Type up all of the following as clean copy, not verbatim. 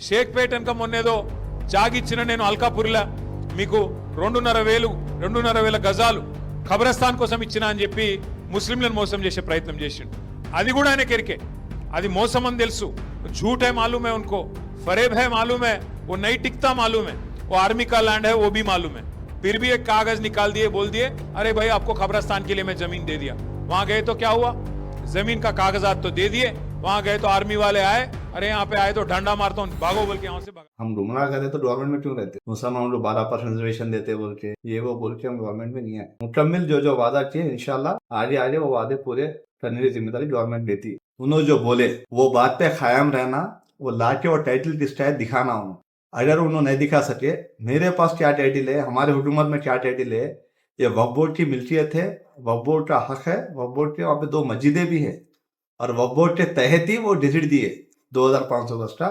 షేక్పేట వెనక మొన్నేదో జాగిచ్చిన నేను అల్కాపురిలా మీకు 2.5 గజాలు ఖబరస్థాన్ కోసం ఇచ్చిన అని చెప్పి ముస్లింలను మోసం చేసే ప్రయత్నం చేసిండు. అది కూడా ఆయన కెరికే, అది మోసం అని తెలుసు. झूठ है मालूम है उनको, फरेब है मालूम है, वो नहीं टिकता मालूम है, वो आर्मी का लैंड है वो भी मालूम है, फिर भी एक कागज निकाल दिए, बोल दिए अरे भाई आपको खबरस्तान के लिए मैं जमीन दे दिया. वहां गए तो क्या हुआ, जमीन का कागजात तो दे दिए, वहां गए तो आर्मी वाले आए, अरे यहाँ पे आए तो डंडा मारता हूँ भागो बोल के यहाँ से भागा. हम गुमराह करते तो गवर्नमेंट में क्यों रहते? मुसलमानों को 12% रिजर्वेशन देते बोल के, ये वो बोल के हम गवर्नमेंट में नहीं आए. मुकम्मिल जो जो वादा किए इंशाल्लाह आगे वो वादे पूरे करने की जिम्मेदारी गवर्नमेंट लेती. उन्होंने जो बोले वो बात पे कायम रहना, वो लाके वो टाइटल डिस्ट्राइड दिखाना हूँ. अगर उन्होंने नहीं दिखा सके, मेरे पास क्या टाइटल है, हमारे हुकूमत में क्या टाइटल है, ये वक्फ बोर्ड की मिल्कियत है, वक्फ बोर्ड का हक है, वक्फ बोर्ड के वहाँ पे 2 मस्जिदें भी है और वक्फ बोर्ड के तहत ही वो डिजिट दिए 2500 गज का.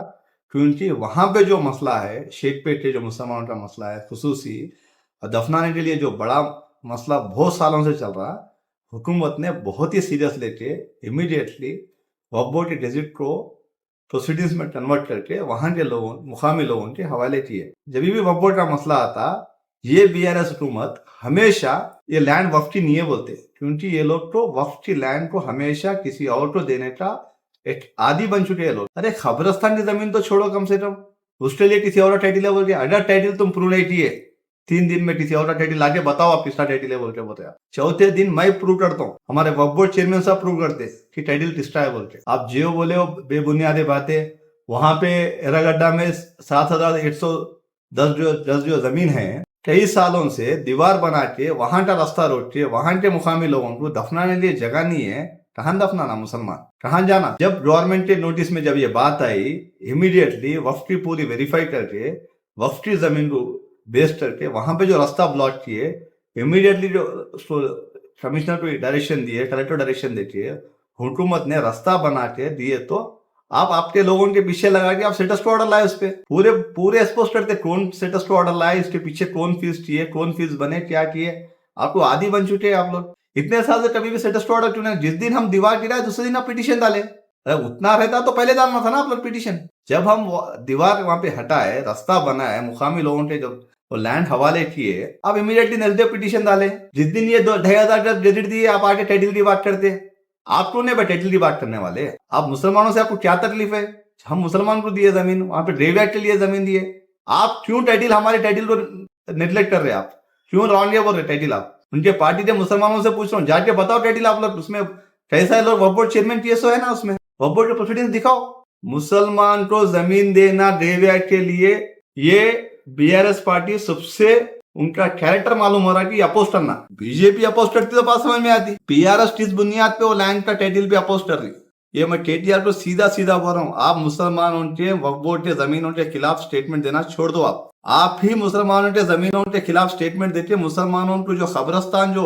क्योंकि वहाँ पे जो मसला है, शेखपेट के जो मुसलमानों का मसला है खुसूसी दफनाने के लिए जो बड़ा मसला बहुत सालों से चल रहा, हुकूमत ने बहुत ही सीरियस लेके इमीडिएटली वक्फ बोर्ड के डिजिट को प्रोसीडिंग्स में कन्वर्ट करके वहां के लोगों, मुकामी लोगों के हवाले किए. जब भी वक्फ बोर्ड का मसला आता, ये बीआरएस हुकूमत हमेशा ये लैंड वक्फ की नहीं है बोलते, क्योंकि ये लोग तो वक्फ की लैंड को हमेशा किसी और को देने का एक आदी बन चुके हैं लोग. अरे खबरस्तान की जमीन तो छोड़ो, कम से कम उसके लिए किसी और का टाइटल है बोल के, अगर टाइटल तुम प्रूव नहीं किए 3 दिन में किसी और का टाइटल लाके बताओ आप किसका टाइटल है बोल के बताया. चौथे दिन मैं प्रूव करता हूँ, हमारे वक्फ बोर्ड चेयरमैन साहब प्रूव करते कि टाइटल किसका है बोल के. आप जो बोले वो बेबुनियादी बातें. वहां पे एरागड्डा में 7110 जो जमीन है, कई सालों से दीवार बना के वहां का रास्ता रोक के वहां के मुकामी लोगों को दफनाने के लिए जगह नहीं है. कहां दफनाना मुसलमान, कहां जाना? जब गवर्नमेंट के नोटिस में जब ये बात आई, इमीडिएटली वक्फ की पूरी वेरीफाई करके वक्फ की जमीन को बेस करके वहां पे जो रास्ता ब्लॉक किए, इमीडिएटली जो कमिश्नर को डायरेक्शन दिए, कलेक्टर डायरेक्शन देके हुकूमत ने रास्ता बना के दिए. तो आप आपके लोगों के पीछे लगा के आप स्टेटस को ऑर्डर लाए, उस पर पूरे एक्सपोज करते कौन स्टेटस को ऑर्डर लाए, इसके पीछे कौन फीस किए, कौन फीस बने, क्या किए. आपको आदि बन चुके हैं आप लोग. इतने साल से कभी भी स्टेटस को ऑर्डर क्यों नहीं? जिस दिन हम दीवार गिराए दूसरे दिन आप पिटीशन डाले. अरे उतना रहता तो पहले डालना था ना आप लोग पिटीशन. जब हम दीवार वहां पे हटाए, रास्ता बनाए, मुकामी लोगों के जब वो लैंड हवाले किए, आप इमीडिएटली नजदीक पिटीशन डाले. जिस दिन ये 2,500 क्रेडिट दिए, आप आके टाइटल की बात करते. आप क्यों नहीं टाइटल की बात करने वाले? आप मुसलमानों से आपको क्या तकलीफ है? हम मुसलमान को दिए जमीन, वहां पे ड्रेवैक के लिए जमीन दिए. आप क्यों टाइटल, हमारे टाइटल को नेग्लेक्ट कर रहे हैं? आप क्यों रॉन्ग बोल रहे टाइटल? आप उनके पार्टी के मुसलमानों से पूछ रहा हूँ, जाके बताओ टाइटल आप लोग उसमें कैसा है. लोग वक्फ बोर्ड चेयरमैन टीएसओ है ना, उसमें वक्फ बोर्ड के प्रोसीडिंग्स दिखाओ. मुसलमान को जमीन देना ड्रेवैक के लिए, ये बीआरएस पार्टी सबसे उनका कैरेक्टर मालूम हो रहा है कि अपोज करना. बीजेपी अपोज करती तो बात समझ में आती. बीआरएस किस बुनियाद पे वो लैंड का टाइटल पे अपोज कर रही. ये मैं केटीआर को सीधा सीधा बोल रहा हूँ, आप मुसलमानों के वक्फ बोर्ड के जमीनों के खिलाफ स्टेटमेंट देना छोड़ दो. आप ही मुसलमानों के जमीनों के खिलाफ स्टेटमेंट देते. मुसलमानों को जो खबरस्तान जो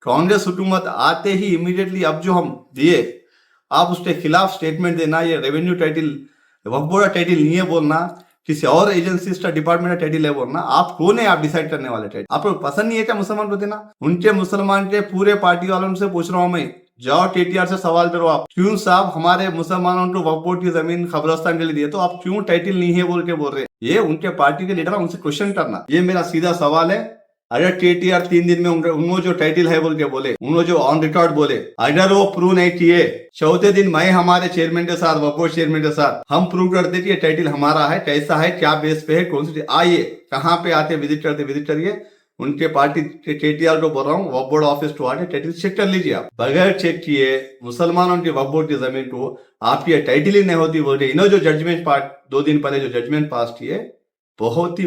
कांग्रेस हुकूमत आते ही इमीडिएटली अब जो हम दिए, आप उसके खिलाफ स्टेटमेंट देना. ये रेवेन्यू टाइटल वक्फ बोर्ड का टाइटल नहीं है बोलना, किसी और एजेंसी का डिपार्टमेंट का टाइटल है बोलना. आप कौन है आप डिसाइड करने वाले टाइटल? आपको पसंद नहीं है क्या मुसलमान को देना? उनके मुसलमान के पूरे पार्टी वालों से पूछ रहा हूं मैं, जाओ केटीआर से सवाल करो आप, क्यों साहब हमारे मुसलमानों को वक्फ बोर्ड की जमीन खबरस्तान के लिए दिए, तो आप क्यों टाइटल नहीं है बोल के बोल रहे? ये उनके पार्टी के लीडर, उनसे क्वेश्चन करना. ये मेरा सीधा सवाल है. अगर केटीआर 3 दिन में उन्होंने जो टाइटल है बोल के बोले, उन्होंने जो ऑन रिकॉर्ड बोले, अगर वो प्रूव नहीं किए, चौथे दिन मैं हमारे चेयरमैन के साथ, वक्फ बोर्ड चेयरमैन के साथ हम प्रूव करते कि ये टाइटल हमारा है, कैसा है, क्या बेस पे है, कौन सी, आइए कहाँ पे आते विजिट करते विजिट करिए. उनके पार्टी के केटीआर को बोल रहा हूँ, वक्फ बोर्ड ऑफिस को आके टाइटल चेक कर लीजिए. आप बगैर चेक किए मुसलमानों के वक्फ बोर्ड की जमीन को आपकी टाइटल ही नहीं होती बोल रहे. इन्होंने जो जजमेंट 2 दिन पहले जो जजमेंट पास किए, बहुत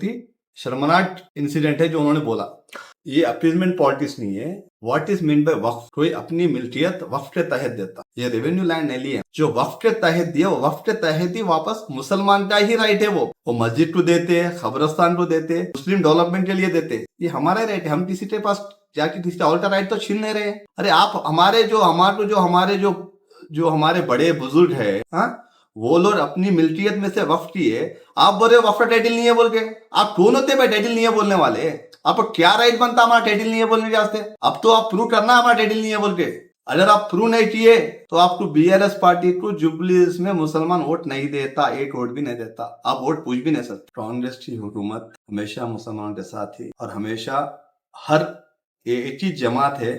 ही शर्मनाक इंसिडेंट है जो उन्होंने बोला. ये अपीजमेंट पॉलिटिक्स नहीं है. व्हाट इज मीन बाय वक्फ? कोई अपनी मिल्कियत वक्फ के तहत देता. ये रेवेन्यू लैंड नहीं लिया, जो वक्फ के तहत दिया, वो वक्फ के तहत ही वापस मुसलमान का ही राइट है. वो मस्जिद को देते हैं, खबरस्तान को देते, मुस्लिम डेवलपमेंट के लिए देते. ये हमारा राइट है. हम किसी के पास जाके किसी और का राइट तो छीन नहीं रहे. अरे आप हमारे हमारे बड़े बुजुर्ग है, वो लोग अपनी मिल्कियत में से वक्फ किए, आप बोल रहे हो वक्फ का टाइटल नहीं है बोल के. आप कौन होते भाई टाइटल नहीं है बोलने वाले? आपको क्या राइट बनता हमारा टाइटल नहीं है बोलने के वास्ते? अब तो आप प्रूव करना हमारा टाइटल नहीं है बोल के. अगर आप प्रूव नहीं किए तो आपको बीआरएस पार्टी को जुबलीस में मुसलमान वोट नहीं देता, एक वोट भी नहीं देता, आप वोट पूछ भी नहीं सकते। कांग्रेस की हुकूमत हमेशा मुसलमानों के साथ थी और हमेशा हर एक ही जमात है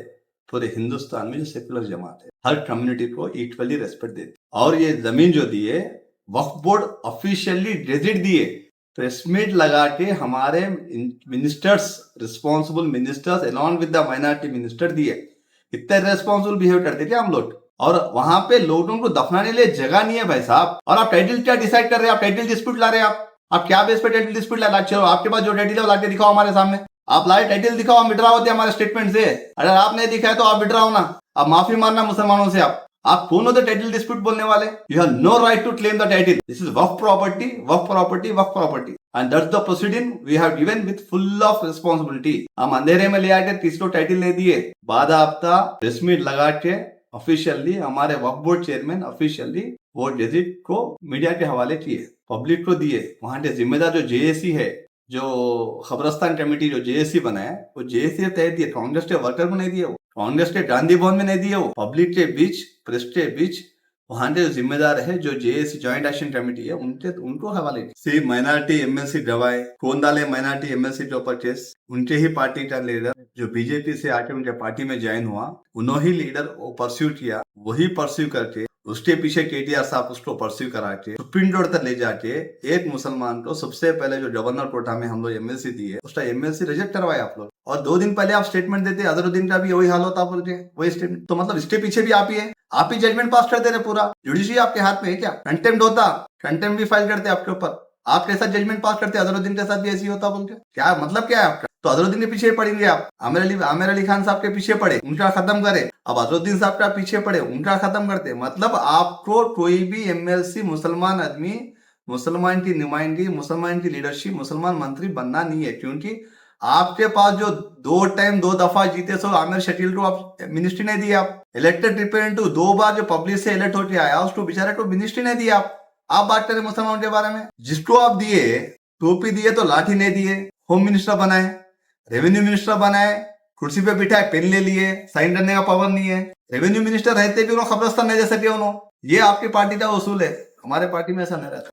पूरे हिंदुस्तान में जो सेकुलर जमात है, हर कम्युनिटी को इक्वली रेस्पेक्ट देती। और ये जमीन जो दिए वक्फ बोर्ड ऑफिशियली गेजेट दिए, प्रेस मीट लगा के हमारे ministers, responsible ministers along with the minority minister दिए। इतने रेस्पॉन्सिबल बिहेव करते थे हम लोग, और वहां पे लोगों को दफनाने लिए जगह नहीं है भाई साहब। और आप टाइटल क्या डिसाइड कर रहे हैं? आप टाइटल डिस्प्यूट ला रहे हैं। आप क्या बेस पे टाइटल डिस्प्यूट ला? चलो आपके पास जो टाइटल है वो लाके दिखाओ हमारे सामने। आप लाए टाइटल दिखाओ, हम विड्रा होते हैं हमारे स्टेटमेंट से। अगर आप नहीं दिखाए तो आप विड्रा होना, आप माफी मानना मुसलमानों से। आप कौन होते टाइटल डिस्प्यूट बोलने वाले? You have no right to claim the title. This is waqf property, waqf property, waqf property, and that's the proceeding we have given with full of responsibility. हम अंधेरे में ले आके किसी को टाइटल नहीं दिए, बाकायदा प्रेस मीट लगा के ऑफिशियली हमारे वक्फ बोर्ड चेयरमैन ऑफिशियली वो गेजेट को मीडिया के हवाले किए, पब्लिक को दिए। वहां के जिम्मेदार जो जेएसी है, जो खबरस्तान कमेटी जो जेएसी बना है, वो जेएसी के तहत दिए, कांग्रेस के वर्कर को नहीं दिए, वो कांग्रेस के गांधी भवन में नहीं दिए, वो पब्लिक के बीच, प्रेस के बीच वहां के जो जिम्मेदार है, जो जेएसी ज्वाइंट एक्शन कमेटी है, उनको हवाले सिर्फ माइनॉरिटी एमएलसी गवाए। कौन डाले माइनॉरिटी एमएलसी के ऊपर केस? उनके ही पार्टी का लीडर जो बीजेपी से आके उनके पार्टी में ज्वाइन हुआ, उन्होंने ही लीडर वो परस्यू किया, वही परस्यू करके उसके पीछे केटीआर साहब उसको परस्यू करा के सुप्रीम कोर्ट तक ले जाके एक मुसलमान को सबसे पहले जो गवर्नर कोटा में हम लोग एमएलसी दिए, उसका एमएलसी रिजेक्ट करवाया आप लोग। और 2 दिन पहले आप स्टेटमेंट देते, अजहरुद्दीन का भी वही हाल होता बोल के वही स्टेटमेंट। तो मतलब इसके पीछे भी आप ही है, आप ही जजमेंट पास कर दे रहे। पूरा जुडिशरी आपके हाथ में है क्या? कंटेम्प्ट होता, कंटेम्प्ट भी फाइल करते आपके ऊपर। आप कैसा जजमेंट पास करते? अजहरुद्दीन के साथ भी ऐसी होता बोल के। क्या मतलब क्या है आपका? तो अजहरुद्दीन के पीछे पड़ेंगे आप, आमिर अली खान साहब के पीछे पड़े, उनका खत्म करे। अब अजहरुद्दीन साहब का पीछे पड़े, उनका खत्म करते। मतलब आपको कोई भी एमएलसी मुसलमान आदमी, मुसलमान की नुमाइंदगी, मुसलमान की लीडरशिप, मुसलमान मंत्री बनना नहीं है। क्योंकि आपके पास जो 2 टाइम 2 दफा जीते, सो आमिर शकील को आप मिनिस्ट्री नहीं दी। आप इलेक्टेड रिप्रेजेंटेटिव 2 बार जो पब्लिक से इलेक्ट होकर आया, उसको बेचारे को मिनिस्ट्री नहीं दी। आप बात करें मुसलमानों के बारे में। जिसको आप दिए, टोपी दिए तो लाठी नहीं दिए, होम मिनिस्टर बनाए, रेवेन्यू मिनिस्टर बनाए, कुर्सी पे बिठाए, पेन ले लिए, साइन करने का पावर नहीं है। रेवेन्यू मिनिस्टर रहते भी उन्होंने खबरस्तान नहीं दे सके उन्होंने। ये आपकी पार्टी का उसूल है, हमारे पार्टी में ऐसा नहीं रहता।